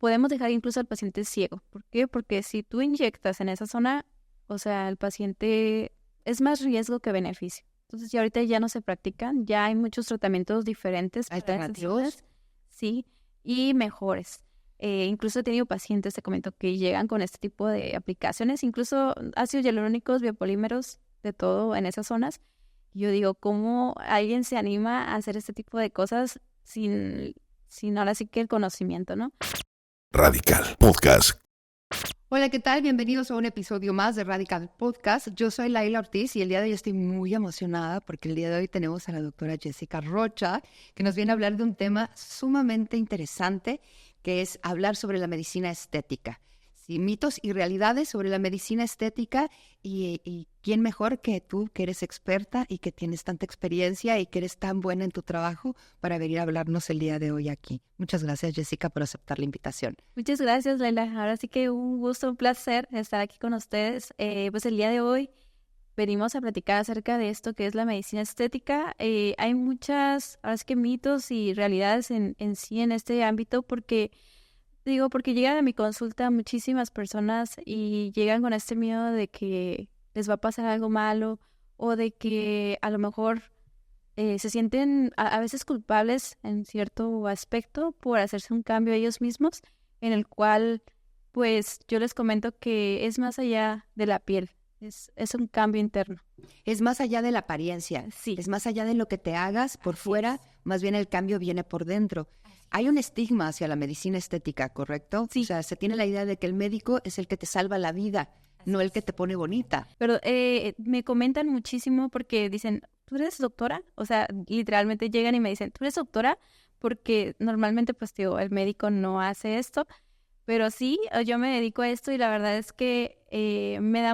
podemos dejar incluso al paciente ciego. ¿Por qué? Porque si tú inyectas en esa zona, o sea, el paciente es más riesgo que beneficio. Entonces, ya ahorita ya no se practican, ya hay muchos tratamientos diferentes para esas ¿Alternativos? zonas, sí, y mejores. Incluso he tenido pacientes, te comento, que llegan con este tipo de aplicaciones, incluso ácidos hialurónicos, biopolímeros, de todo en esas zonas. Y yo digo, ¿cómo alguien se anima a hacer este tipo de cosas sin ahora sí que el conocimiento, ¿no? Radical Podcast. Hola, ¿qué tal? Bienvenidos a un episodio más de Radical Podcast. Yo soy Laila Ortiz y el día de hoy estoy muy emocionada porque el día de hoy tenemos a la doctora Jessica Rocha, que nos viene a hablar de un tema sumamente interesante, que es hablar sobre la medicina estética. Sí, mitos y realidades sobre la medicina estética y quién mejor que tú, que eres experta y que tienes tanta experiencia y que eres tan buena en tu trabajo para venir a hablarnos el día de hoy aquí. Muchas gracias, Jessica, por aceptar la invitación. Muchas gracias, Laila. Ahora sí que un gusto, un placer estar aquí con ustedes. Pues el día de hoy venimos a platicar acerca de esto que es la medicina estética. Hay muchas, ahora sí que mitos y realidades en sí en este ámbito porque llegan a mi consulta muchísimas personas y llegan con este miedo de que les va a pasar algo malo o de que a lo mejor se sienten a veces culpables en cierto aspecto por hacerse un cambio ellos mismos, en el cual pues yo les comento que es más allá de la piel, es un cambio interno. Es más allá de la apariencia, Sí. es más allá de lo que te hagas por Así fuera, es. más bien el cambio viene por dentro. Hay un estigma hacia la medicina estética, ¿correcto? Sí. O sea, se tiene la idea de que el médico es el que te salva la vida, no el que te pone bonita. Pero me comentan muchísimo porque dicen, ¿tú eres doctora? O sea, literalmente llegan y me dicen, ¿tú eres doctora? Porque normalmente, pues, digo, el médico no hace esto, pero sí, yo me dedico a esto y la verdad es que me da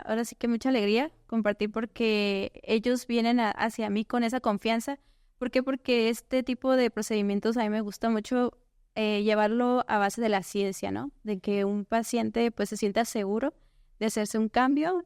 ahora sí que mucha alegría compartir porque ellos vienen hacia mí con esa confianza. ¿Por qué? Porque este tipo de procedimientos a mí me gusta mucho llevarlo a base de la ciencia, ¿no? De que un paciente pues se sienta seguro de hacerse un cambio,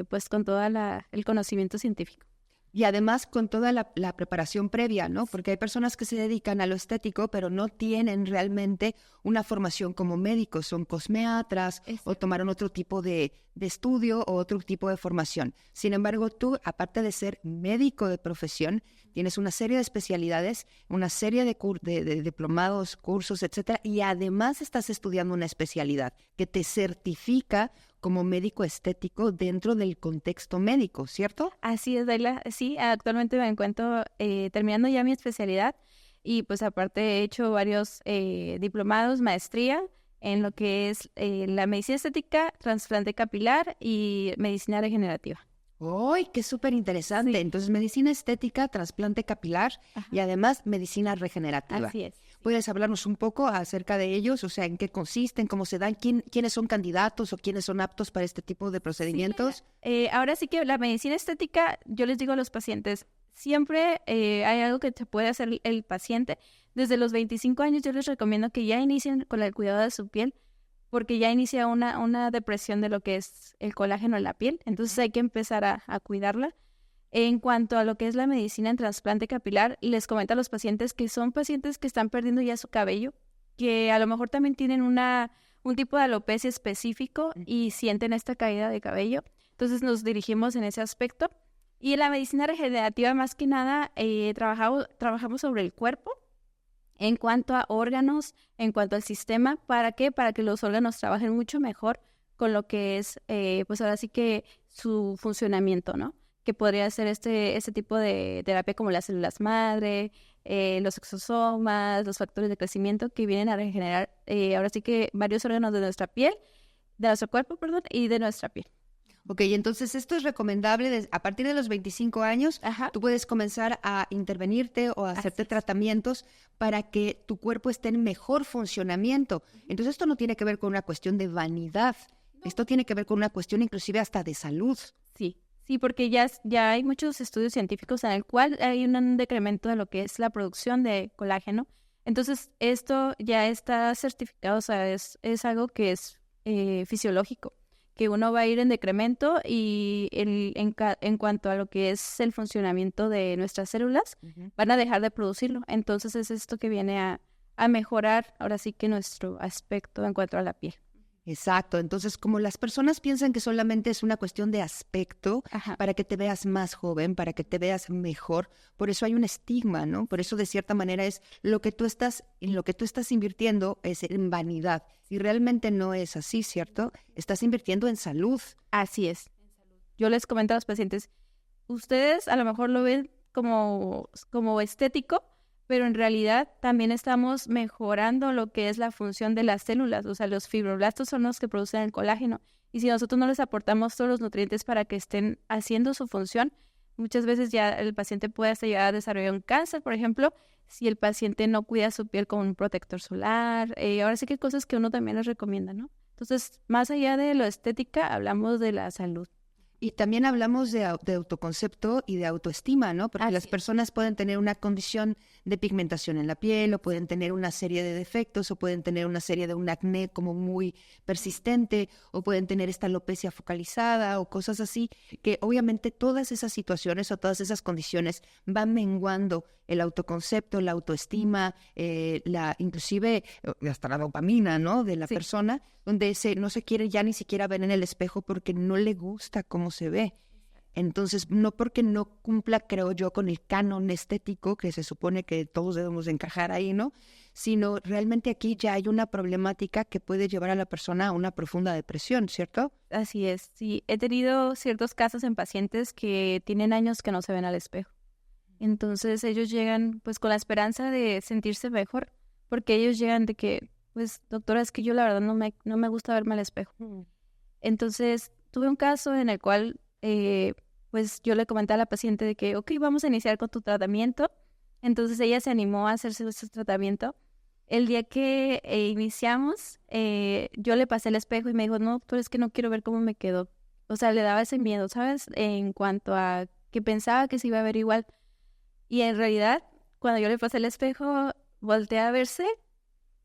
pues con todo el conocimiento científico. Y además con toda la preparación previa, ¿no? Porque hay personas que se dedican a lo estético, pero no tienen realmente una formación como médicos, son cosmeatras o tomaron otro tipo de estudio o otro tipo de formación. Sin embargo, tú, aparte de ser médico de profesión, tienes una serie de especialidades, una serie de diplomados, cursos, etcétera, y además estás estudiando una especialidad que te certifica como médico estético dentro del contexto médico, ¿cierto? Así es, Daila. Sí, actualmente me encuentro terminando ya mi especialidad y pues aparte he hecho varios diplomados, maestría en lo que es la medicina estética, trasplante capilar y medicina regenerativa. ¡Ay, qué súper interesante! Sí. Entonces, medicina estética, trasplante capilar Ajá. y además medicina regenerativa. Así es. ¿Puedes hablarnos un poco acerca de ellos? O sea, ¿en qué consisten? ¿Cómo se dan? ¿Quiénes son candidatos o quiénes son aptos para este tipo de procedimientos? Ahora sí que la medicina estética, yo les digo a los pacientes, siempre hay algo que te puede hacer el paciente. Desde los 25 años yo les recomiendo que ya inicien con el cuidado de su piel, porque ya inicia una depresión de lo que es el colágeno en la piel, entonces hay que empezar a cuidarla. En cuanto a lo que es la medicina en trasplante capilar, les comento a los pacientes que son pacientes que están perdiendo ya su cabello, que a lo mejor también tienen un tipo de alopecia específico y sienten esta caída de cabello. Entonces nos dirigimos en ese aspecto. Y en la medicina regenerativa, más que nada, trabajamos sobre el cuerpo en cuanto a órganos, en cuanto al sistema. ¿Para qué? Para que los órganos trabajen mucho mejor con lo que es, pues ahora sí que su funcionamiento, ¿no? Que podría ser este tipo de terapia como las células madre, los exosomas, los factores de crecimiento que vienen a regenerar ahora sí que varios órganos de nuestra piel, de nuestro cuerpo, perdón, y de nuestra piel. Ok, entonces esto es recomendable a partir de los 25 años. Ajá. Tú puedes comenzar a intervenirte o a hacerte tratamientos para que tu cuerpo esté en mejor funcionamiento. Entonces esto no tiene que ver con una cuestión de vanidad, esto tiene que ver con una cuestión inclusive hasta de salud. Sí, porque ya hay muchos estudios científicos en el cual hay un decremento de lo que es la producción de colágeno. Entonces, esto ya está certificado, o sea, es algo que es fisiológico, que uno va a ir en decremento y en cuanto a lo que es el funcionamiento de nuestras células, van a dejar de producirlo. Entonces, es esto que viene a mejorar ahora sí que nuestro aspecto en cuanto a la piel. Exacto, entonces como las personas piensan que solamente es una cuestión de aspecto, Ajá. para que te veas más joven, para que te veas mejor, por eso hay un estigma, ¿no? Por eso de cierta manera es en lo que tú estás invirtiendo es en vanidad, y realmente no es así, ¿cierto? Estás invirtiendo en salud. Así es. Yo les comento a los pacientes, ustedes a lo mejor lo ven como estético, pero en realidad también estamos mejorando lo que es la función de las células. O sea, los fibroblastos son los que producen el colágeno. Y si nosotros no les aportamos todos los nutrientes para que estén haciendo su función, muchas veces ya el paciente puede hasta llegar a desarrollar un cáncer, por ejemplo, si el paciente no cuida su piel con un protector solar. Ahora sí que hay cosas que uno también les recomienda, ¿no? Entonces, más allá de lo estética, hablamos de la salud. Y también hablamos de autoconcepto y de autoestima, ¿no? Porque Así las personas pueden tener una condición de pigmentación en la piel, o pueden tener una serie de defectos, o pueden tener una serie de un acné como muy persistente, o pueden tener esta alopecia focalizada, o cosas así, que obviamente todas esas situaciones o todas esas condiciones van menguando el autoconcepto, la autoestima, inclusive hasta la dopamina, ¿no? De la persona, donde no se quiere ya ni siquiera ver en el espejo porque no le gusta cómo se ve. Entonces, no porque no cumpla, creo yo, con el canon estético que se supone que todos debemos encajar ahí, ¿no? Sino realmente aquí ya hay una problemática que puede llevar a la persona a una profunda depresión, ¿cierto? Así es, sí. He tenido ciertos casos en pacientes que tienen años que no se ven al espejo. Entonces ellos llegan pues con la esperanza de sentirse mejor, porque ellos llegan de que, pues doctora, es que yo la verdad no me gusta verme al espejo. Entonces tuve un caso en el cual pues yo le comenté a la paciente de que, ok, vamos a iniciar con tu tratamiento. Entonces ella se animó a hacerse ese tratamiento. El día que iniciamos, yo le pasé el espejo y me dijo, no, doctor, es que no quiero ver cómo me quedó. O sea, le daba ese miedo, ¿sabes? En cuanto a que pensaba que se iba a ver igual. Y en realidad, cuando yo le pasé el espejo, volteé a verse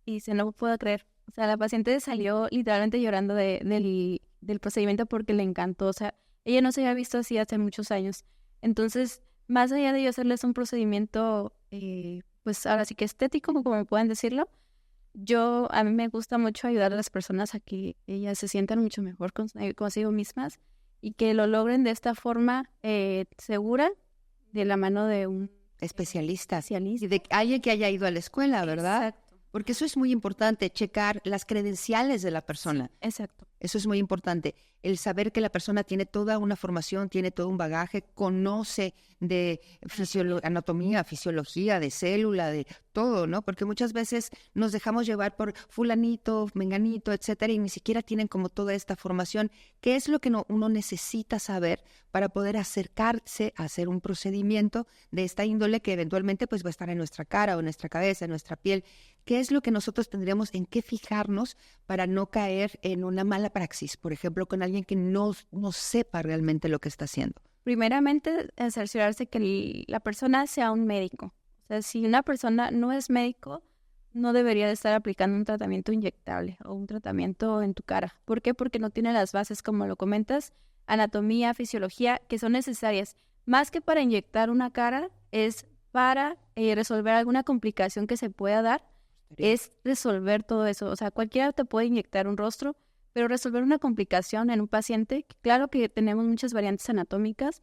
y se no puedo creer. O sea, la paciente salió literalmente llorando del procedimiento porque le encantó. O sea, ella no se había visto así hace muchos años. Entonces, más allá de yo hacerles un procedimiento, pues ahora sí que estético, como pueden decirlo, a mí me gusta mucho ayudar a las personas a que ellas se sientan mucho mejor consigo mismas y que lo logren de esta forma segura, de la mano de un especialista. Y de alguien que haya ido a la escuela, ¿verdad? Exacto. Porque eso es muy importante, checar las credenciales de la persona. Exacto. Eso es muy importante, el saber que la persona tiene toda una formación, tiene todo un bagaje, conoce de anatomía, fisiología, de célula, de todo, ¿no? Porque muchas veces nos dejamos llevar por fulanito, menganito, etcétera, y ni siquiera tienen como toda esta formación. ¿Qué es lo que uno necesita saber para poder acercarse a hacer un procedimiento de esta índole que eventualmente pues va a estar en nuestra cara o en nuestra cabeza, en nuestra piel? ¿Qué es lo que nosotros tendríamos en qué fijarnos para no caer en una mala praxis, por ejemplo, con alguien que no sepa realmente lo que está haciendo? Primeramente, cerciorarse que la persona sea un médico. O sea, si una persona no es médico, no debería de estar aplicando un tratamiento inyectable o un tratamiento en tu cara. ¿Por qué? Porque no tiene las bases, como lo comentas, anatomía, fisiología, que son necesarias. Más que para inyectar una cara, es para resolver alguna complicación que se pueda dar. Es resolver todo eso. O sea, cualquiera te puede inyectar un rostro, pero resolver una complicación en un paciente, claro que tenemos muchas variantes anatómicas,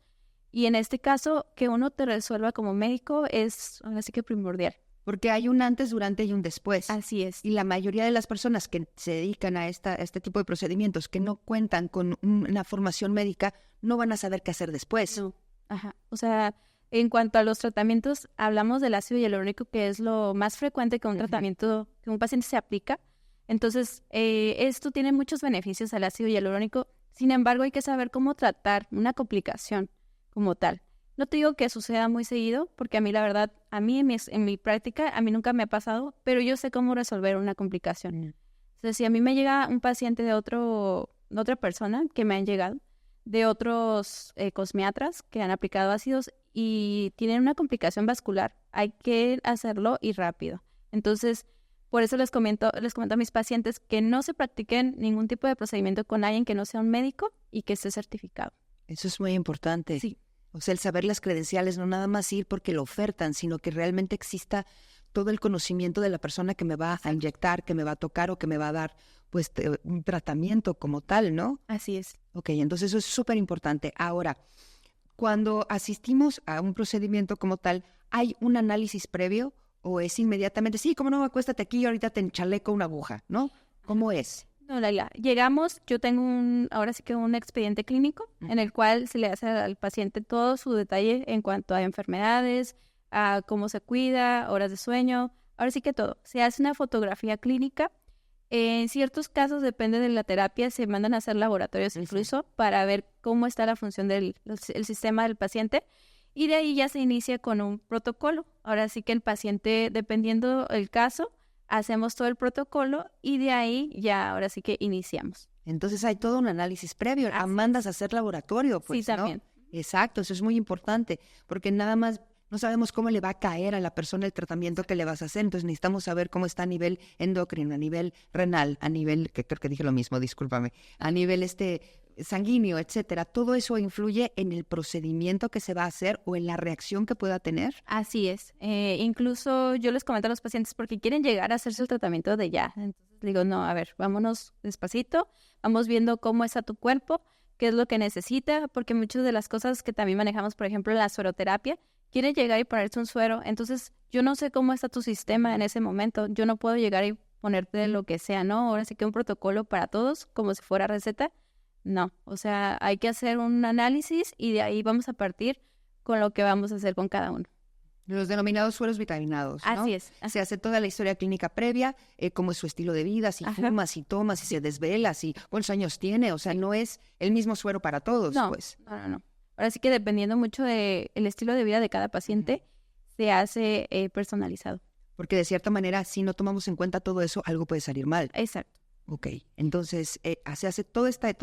y en este caso, que uno te resuelva como médico es así que primordial. Porque hay un antes, durante y un después. Así es. Y la mayoría de las personas que se dedican a este tipo de procedimientos, que no cuentan con una formación médica, no van a saber qué hacer después. No. Ajá. O sea, en cuanto a los tratamientos, hablamos del ácido hialurónico, que es lo más frecuente que un tratamiento, que un paciente se aplica. Entonces, esto tiene muchos beneficios al ácido hialurónico. Sin embargo, hay que saber cómo tratar una complicación como tal. No te digo que suceda muy seguido, porque a mí, la verdad, en mi práctica, a mí nunca me ha pasado, pero yo sé cómo resolver una complicación. O sea, si a mí me llega un paciente de otra persona que me han llegado, de otros cosmiatras que han aplicado ácidos y tienen una complicación vascular, hay que hacerlo y rápido. Entonces, por eso les comento a mis pacientes que no se practiquen ningún tipo de procedimiento con alguien que no sea un médico y que esté certificado. Eso es muy importante. Sí. O sea, el saber las credenciales, no nada más ir porque lo ofertan, sino que realmente exista todo el conocimiento de la persona que me va a inyectar, que me va a tocar o que me va a dar pues un tratamiento como tal, ¿no? Así es. Ok, entonces eso es súper importante. Ahora, cuando asistimos a un procedimiento como tal, ¿hay un análisis previo o es inmediatamente, sí, cómo no, acuéstate aquí y ahorita te enchaleco una aguja, ¿no? ¿Cómo es? No, Laila, llegamos, yo tengo ahora sí que un expediente clínico en el cual se le hace al paciente todo su detalle en cuanto a enfermedades, a cómo se cuida, horas de sueño, ahora sí que todo. Se hace una fotografía clínica. En ciertos casos, depende de la terapia, se mandan a hacer laboratorios incluso para ver cómo está la función el sistema del paciente y de ahí ya se inicia con un protocolo. Ahora sí que el paciente, dependiendo el caso, hacemos todo el protocolo y de ahí ya ahora sí que iniciamos. Entonces hay todo un análisis previo. Mandas a hacer laboratorio, pues, sí, también. ¿no? Exacto, eso es muy importante porque nada más no sabemos cómo le va a caer a la persona el tratamiento que le vas a hacer. Entonces necesitamos saber cómo está a nivel endocrino, a nivel renal, a nivel, que creo que dije lo mismo, discúlpame, a nivel sanguíneo, etcétera. Todo eso influye en el procedimiento que se va a hacer o en la reacción que pueda tener. Así es. Incluso yo les comento a los pacientes porque quieren llegar a hacerse el tratamiento de ya. Entonces digo, no, a ver, vámonos despacito, vamos viendo cómo está tu cuerpo, qué es lo que necesita, porque muchas de las cosas que también manejamos, por ejemplo, la sueroterapia, quiere llegar y ponerse un suero. Entonces, yo no sé cómo está tu sistema en ese momento. Yo no puedo llegar y ponerte lo que sea, ¿no? Ahora sí que un protocolo para todos, como si fuera receta. No, o sea, hay que hacer un análisis y de ahí vamos a partir con lo que vamos a hacer con cada uno. Los denominados sueros vitaminados, ¿no? Así es. Se hace toda la historia clínica previa, cómo es su estilo de vida, si fuma, si toma, si se desvela, si cuántos años tiene. O sea, no es el mismo suero para todos, no, pues. No. Ahora sí que dependiendo mucho del estilo de vida de cada paciente, se hace personalizado. Porque de cierta manera, si no tomamos en cuenta todo eso, algo puede salir mal. Exacto. Ok, entonces se hace todo este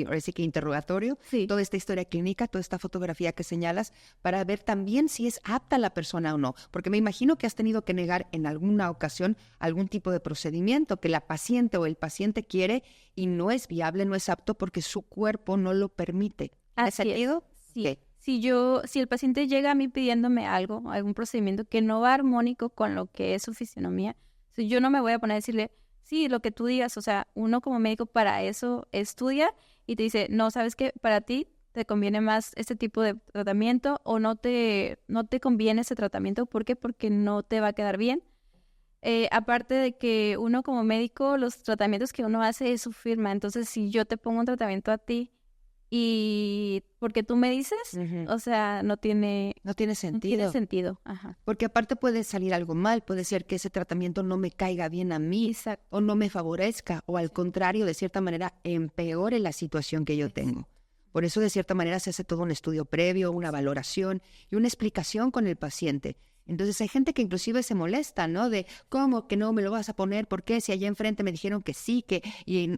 ahora sí que interrogatorio, sí, toda esta historia clínica, toda esta fotografía que señalas, para ver también si es apta la persona o no. Porque me imagino que has tenido que negar en alguna ocasión algún tipo de procedimiento que la paciente o el paciente quiere y no es viable, no es apto porque su cuerpo no lo permite. ¿Has sentido? Sí. ¿Qué? Si el paciente llega a mí pidiéndome algún procedimiento que no va armónico con lo que es su fisionomía, yo no me voy a poner a decirle, sí, lo que tú digas, o sea, uno como médico para eso estudia y te dice, no, ¿sabes qué? Para ti te conviene más este tipo de tratamiento o no te conviene ese tratamiento. ¿Por qué? Porque no te va a quedar bien. Aparte de que uno como médico, los tratamientos que uno hace es su firma. Entonces, si yo te pongo un tratamiento a ti y porque tú me dices, o sea, no tiene sentido. No tiene sentido. Ajá. Porque aparte puede salir algo mal, puede ser que ese tratamiento no me caiga bien a mí. Exacto. O no me favorezca, o al contrario, de cierta manera, empeore la situación que yo tengo. Por eso, de cierta manera, se hace todo un estudio previo, una valoración y una explicación con el paciente. Entonces hay gente que inclusive se molesta, ¿no? De, ¿cómo que no me lo vas a poner? ¿Por qué? Si allá enfrente me dijeron que sí, que...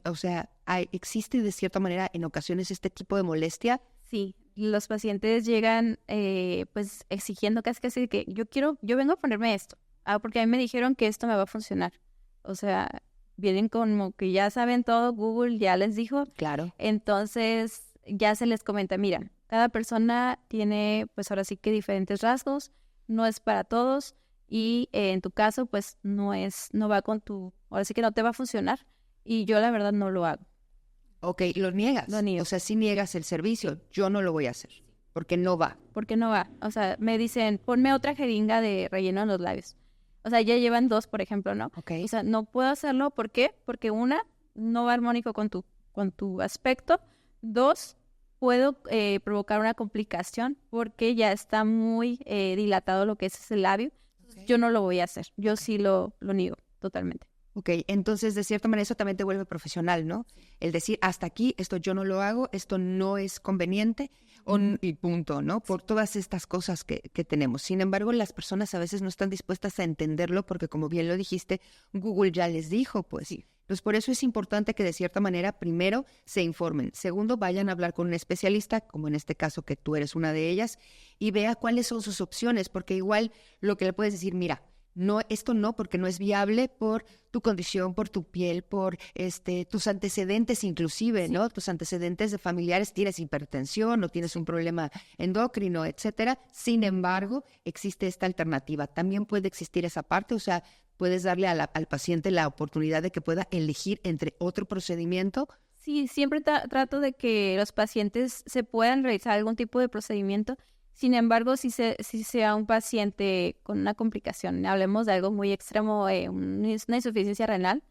o sea, existe de cierta manera en ocasiones este tipo de molestia. Sí, los pacientes llegan pues exigiendo casi que yo vengo a ponerme esto. Porque a mí me dijeron que esto me va a funcionar. O sea, vienen como que ya saben todo, Google ya les dijo. Claro. Entonces ya se les comenta, mira, cada persona tiene pues ahora sí que diferentes rasgos, no es para todos y en tu caso pues no va con ahora sí que no te va a funcionar y yo la verdad no lo hago. Ok, lo niegas. Lo niego. O sea, si niegas el servicio, yo no lo voy a hacer porque no va. Porque no va. O sea, me dicen, ponme otra jeringa de relleno en los labios. O sea, ya llevan 2, por ejemplo, ¿no? Okay. O sea, no puedo hacerlo. ¿Por qué? Porque 1, no va armónico con tu aspecto. 2, puedo provocar una complicación porque ya está muy dilatado lo que es ese labio. Okay. Yo no lo voy a hacer. Yo sí lo niego totalmente. Ok, entonces de cierta manera eso también te vuelve profesional, ¿no? El decir, hasta aquí, esto yo no lo hago, esto no es conveniente, y punto, ¿no? Por todas estas cosas que tenemos. Sin embargo, las personas a veces no están dispuestas a entenderlo porque, como bien lo dijiste, Google ya les dijo, pues. Sí. Entonces, por eso es importante que de cierta manera, primero, se informen. Segundo, vayan a hablar con un especialista, como en este caso que tú eres una de ellas, y vea cuáles son sus opciones, porque igual lo que le puedes decir, mira, no, esto no, porque no es viable por tu condición, por tu piel, por tus antecedentes inclusive, ¿no? Tus antecedentes de familiares, tienes hipertensión o tienes un problema endocrino, etcétera. Sin embargo, existe esta alternativa. También puede existir esa parte, o sea, puedes darle al paciente la oportunidad de que pueda elegir entre otro procedimiento. Sí, siempre trato de que los pacientes se puedan realizar algún tipo de procedimiento. Sin embargo, si sea un paciente con una complicación, hablemos de algo muy extremo, una insuficiencia renal,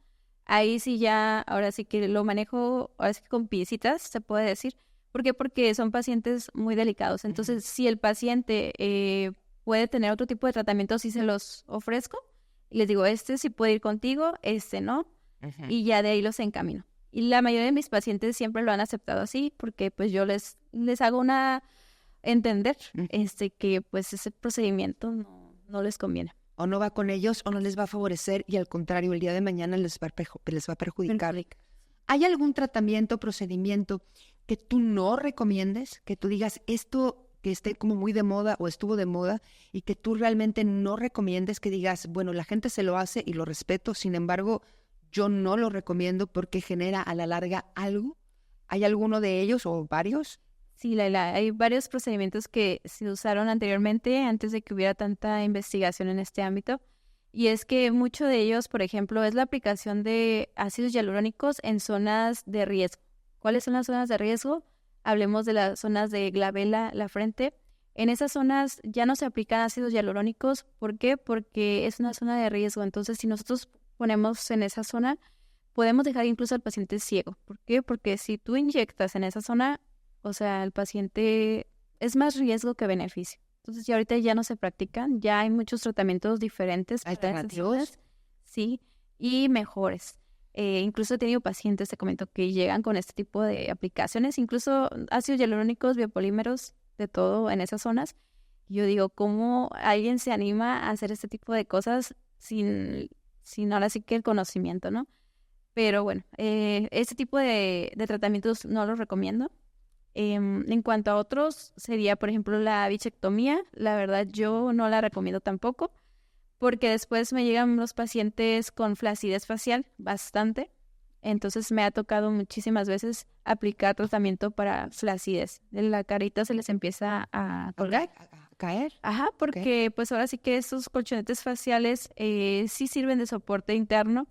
ahí sí ya, ahora sí que lo manejo, ahora sí que con piecitas, se puede decir. ¿Por qué? Porque son pacientes muy delicados. Entonces, si el paciente puede tener otro tipo de tratamiento, sí se los ofrezco. Y les digo, sí puede ir contigo, no, y ya de ahí los encamino. Y la mayoría de mis pacientes siempre lo han aceptado así, porque pues yo les hago entender que pues ese procedimiento no les conviene. O no va con ellos o no les va a favorecer y al contrario, el día de mañana les va a perjudicar. ¿Hay algún tratamiento, procedimiento que tú no recomiendes? Que tú digas esto que esté como muy de moda o estuvo de moda y que tú realmente no recomiendes, que digas, bueno, la gente se lo hace y lo respeto, sin embargo, yo no lo recomiendo porque genera a la larga algo. ¿Hay alguno de ellos o varios? Sí, hay varios procedimientos que se usaron anteriormente, antes de que hubiera tanta investigación en este ámbito. Y es que mucho de ellos, por ejemplo, es la aplicación de ácidos hialurónicos en zonas de riesgo. ¿Cuáles son las zonas de riesgo? Hablemos de las zonas de glabela, la frente. En esas zonas ya no se aplican ácidos hialurónicos. ¿Por qué? Porque es una zona de riesgo. Entonces, si nosotros ponemos en esa zona, podemos dejar incluso al paciente ciego. ¿Por qué? Porque si tú inyectas en esa zona, o sea, el paciente es más riesgo que beneficio. Entonces, ya ahorita ya no se practican, ya hay muchos tratamientos diferentes. ¿Alternativos? Sí, y mejores. Incluso he tenido pacientes, te comento, que llegan con este tipo de aplicaciones, incluso ácidos hialurónicos, biopolímeros, de todo en esas zonas. Yo digo, ¿cómo alguien se anima a hacer este tipo de cosas sin ahora sí que el conocimiento, ¿no? Pero bueno, este tipo de tratamientos no los recomiendo. En cuanto a otros, sería, por ejemplo, la bichectomía. La verdad, yo no la recomiendo tampoco, porque después me llegan los pacientes con flacidez facial, bastante. Entonces me ha tocado muchísimas veces aplicar tratamiento para flacidez. En la carita se les empieza a colgar. ¿A caer? Ajá, porque pues ahora sí que esos colchonetes faciales sí sirven de soporte interno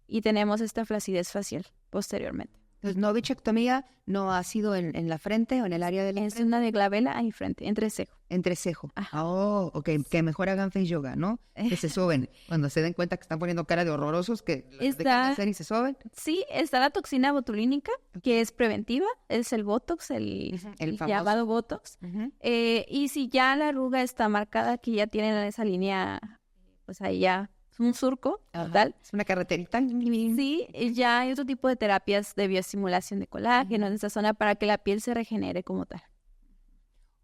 y tenemos esta flacidez facial posteriormente. Entonces, no bichectomía, no ha sido en la frente o en el área de la frente. Es una de glabela ahí frente, entrecejo. Entrecejo. Ajá. Oh, ok. Que mejor hagan face yoga, ¿no? Que se soben. Cuando se den cuenta que están poniendo cara de horrorosos, que dejan de hacer y se soben. Sí, está la toxina botulínica, que es preventiva. Es el Botox, el llamado Botox. Y si ya la arruga está marcada, que ya tienen esa línea, pues ahí ya un surco, tal. Es una carreterita. Sí, ya hay otro tipo de terapias de bioestimulación de colágeno en esa zona para que la piel se regenere como tal.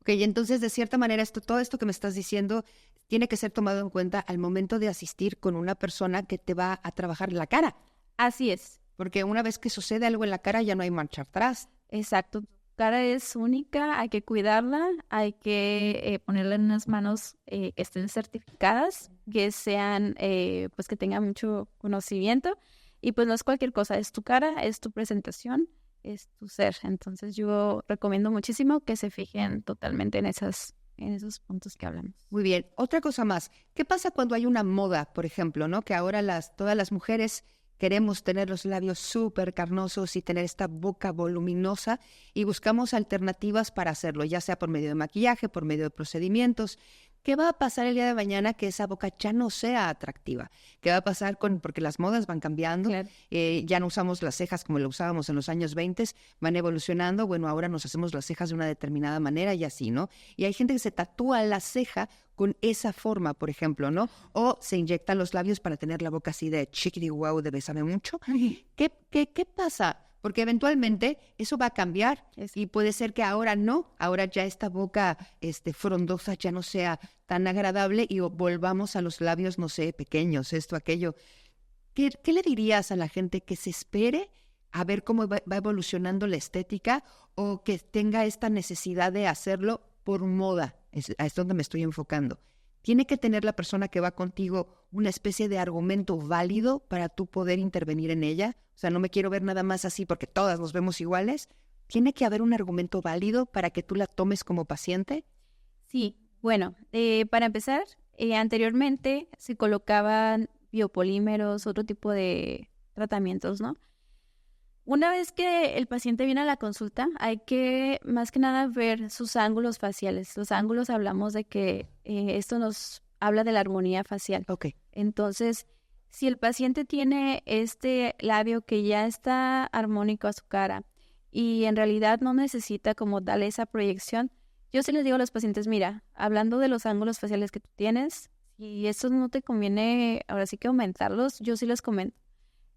Ok, entonces de cierta manera todo esto que me estás diciendo tiene que ser tomado en cuenta al momento de asistir con una persona que te va a trabajar la cara. Así es. Porque una vez que sucede algo en la cara ya no hay marcha atrás. Exacto. Cara es única, hay que cuidarla, hay que ponerla en unas manos que estén certificadas, que sean, pues que tengan mucho conocimiento, y pues no es cualquier cosa, es tu cara, es tu presentación, es tu ser. Entonces yo recomiendo muchísimo que se fijen totalmente en esos puntos que hablamos. Muy bien. Otra cosa más, ¿qué pasa cuando hay una moda, por ejemplo, ¿no? Que ahora todas las mujeres queremos tener los labios súper carnosos y tener esta boca voluminosa y buscamos alternativas para hacerlo, ya sea por medio de maquillaje, por medio de procedimientos. ¿Qué va a pasar el día de mañana que esa boca ya no sea atractiva? ¿Qué va a pasar porque las modas van cambiando? Claro. Ya no usamos las cejas como lo usábamos en los años 20, van evolucionando. Bueno, ahora nos hacemos las cejas de una determinada manera y así, ¿no? Y hay gente que se tatúa la ceja con esa forma, por ejemplo, ¿no? O se inyectan los labios para tener la boca así de chiquiti guau, de bésame mucho. ¿Qué pasa? Porque eventualmente eso va a cambiar y puede ser que ahora no, ahora ya esta boca frondosa ya no sea tan agradable y volvamos a los labios, no sé, pequeños, esto, aquello. ¿Qué le dirías a la gente que se espere a ver cómo va evolucionando la estética o que tenga esta necesidad de hacerlo por moda? Es donde me estoy enfocando. ¿Tiene que tener la persona que va contigo una especie de argumento válido para tú poder intervenir en ella? O sea, no me quiero ver nada más así porque todas nos vemos iguales. ¿Tiene que haber un argumento válido para que tú la tomes como paciente? Sí, bueno, para empezar, anteriormente se colocaban biopolímeros, otro tipo de tratamientos, ¿no? Una vez que el paciente viene a la consulta, hay que más que nada ver sus ángulos faciales. Los ángulos hablamos de que esto nos habla de la armonía facial. Ok. Entonces, si el paciente tiene este labio que ya está armónico a su cara y en realidad no necesita como darle esa proyección, yo sí les digo a los pacientes, mira, hablando de los ángulos faciales que tú tienes, si estos no te conviene, ahora sí que aumentarlos, yo sí les comento.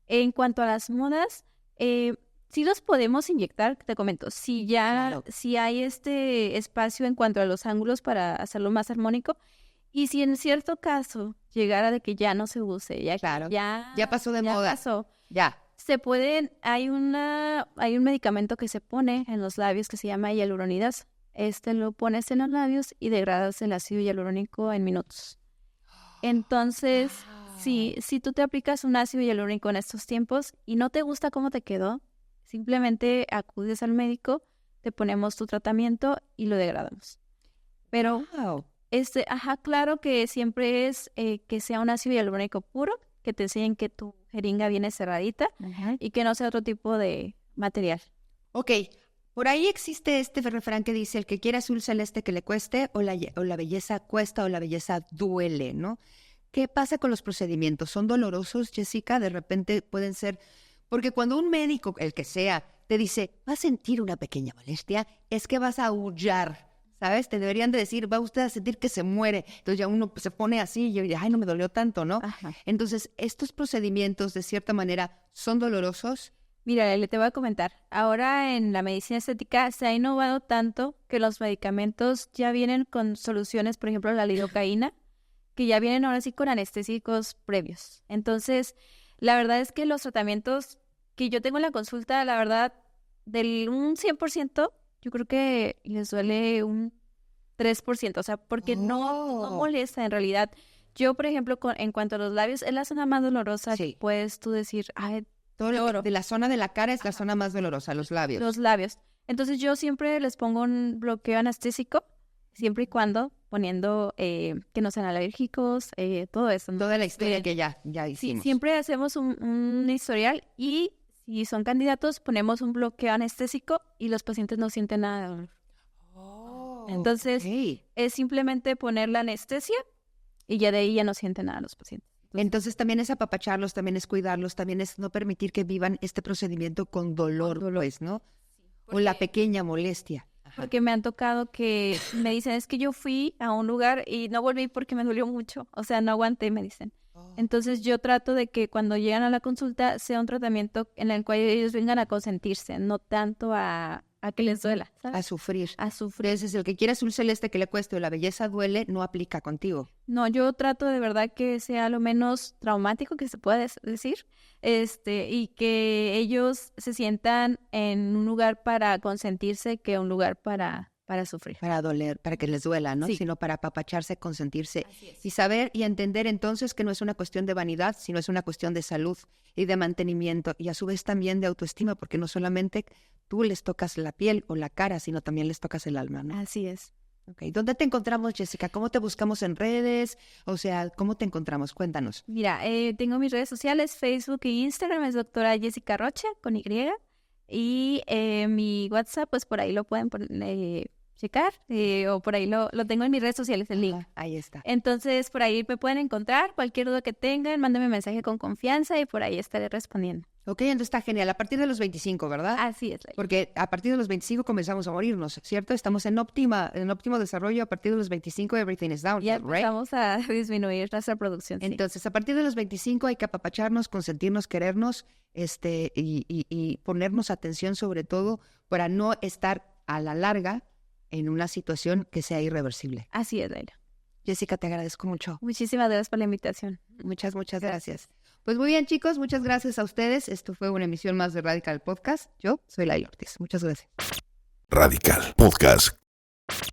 En cuanto a las modas, sí los podemos inyectar, te comento, si hay este espacio en cuanto a los ángulos para hacerlo más armónico, y si en cierto caso llegara de que ya no se use, ya pasó de moda. Ya. Se pueden, hay un medicamento que se pone en los labios que se llama hialuronidasa. Lo pones en los labios y degradas el ácido hialurónico en minutos. Entonces, si tú te aplicas un ácido hialurónico en estos tiempos y no te gusta cómo te quedó, simplemente acudes al médico, te ponemos tu tratamiento y lo degradamos. Pero, claro que siempre es que sea un ácido hialurónico puro, que te enseñen que tu jeringa viene cerradita y que no sea otro tipo de material. Ok, por ahí existe este refrán que dice, el que quiera azul celeste que le cueste, o la belleza cuesta o la belleza duele, ¿no? ¿Qué pasa con los procedimientos? ¿Son dolorosos, Jessica? De repente pueden ser... Porque cuando un médico, el que sea, te dice, va a sentir una pequeña molestia, es que vas a aullar, ¿sabes? Te deberían de decir, va usted a sentir que se muere. Entonces ya uno se pone así y ay, no me dolió tanto, ¿no? Ajá. Entonces, estos procedimientos, de cierta manera, ¿son dolorosos? Mira, le te voy a comentar. Ahora en la medicina estética se ha innovado tanto que los medicamentos ya vienen con soluciones, por ejemplo, la lidocaína, que ya vienen ahora sí con anestésicos previos. Entonces, la verdad es que los tratamientos que yo tengo en la consulta, la verdad, del un 100%, yo creo que les duele un 3%, o sea, porque no molesta en realidad. Yo, por ejemplo, en cuanto a los labios, es la zona más dolorosa. Sí. Puedes tú decir, ay, todo lo de la zona de la cara es la zona más dolorosa, los labios. Los labios. Entonces yo siempre les pongo un bloqueo anestésico, siempre y cuando poniendo que no sean alérgicos, todo eso, ¿no? Toda la historia que ya hicimos. Sí, siempre hacemos un historial y si son candidatos ponemos un bloqueo anestésico y los pacientes no sienten nada de dolor. Entonces es simplemente poner la anestesia y ya de ahí ya no sienten nada los pacientes. Entonces también es apapacharlos, también es cuidarlos, también es no permitir que vivan este procedimiento con dolor, pues, ¿no? O la pequeña molestia. Porque me han tocado que me dicen, es que yo fui a un lugar y no volví porque me dolió mucho. O sea, no aguanté, me dicen. Entonces yo trato de que cuando llegan a la consulta sea un tratamiento en el cual ellos vengan a consentirse, no tanto a que les duela, ¿sabes? A sufrir. A sufrir. Entonces el que quiera azul celeste que le cueste o la belleza duele, no aplica contigo. No, yo trato de verdad que sea lo menos traumático que se pueda decir, y que ellos se sientan en un lugar para consentirse que un lugar para sufrir. Para doler, para que les duela, ¿no? Sí. Sino para apapacharse, consentirse. Y saber y entender entonces que no es una cuestión de vanidad, sino es una cuestión de salud y de mantenimiento y a su vez también de autoestima, porque no solamente tú les tocas la piel o la cara, sino también les tocas el alma, ¿no? Así es. Okay. ¿Dónde te encontramos, Jessica? ¿Cómo te buscamos en redes? O sea, ¿cómo te encontramos? Cuéntanos. Mira, tengo mis redes sociales, Facebook e Instagram, es doctora Jessica Rocha, con Y. Y mi WhatsApp, pues por ahí lo pueden checar, o por ahí lo tengo en mis redes sociales, el link. Ahí está. Entonces, por ahí me pueden encontrar, cualquier duda que tengan, mándenme mensaje con confianza y por ahí estaré respondiendo. Ok, entonces está genial. A partir de los 25, ¿verdad? Así es. Porque a partir de los 25 comenzamos a morirnos, ¿cierto? Estamos en óptimo desarrollo. A partir de los 25, everything is down, Ya right? empezamos a disminuir nuestra producción. Entonces, a partir de los 25 hay que apapacharnos, consentirnos, querernos, y ponernos atención sobre todo para no estar a la larga en una situación que sea irreversible. Así es, Laila. Jessica, te agradezco mucho. Muchísimas gracias por la invitación. Muchas gracias. Pues muy bien, chicos, muchas gracias a ustedes. Esto fue una emisión más de Radical Podcast. Yo soy Laila Ortiz. Muchas gracias. Radical Podcast.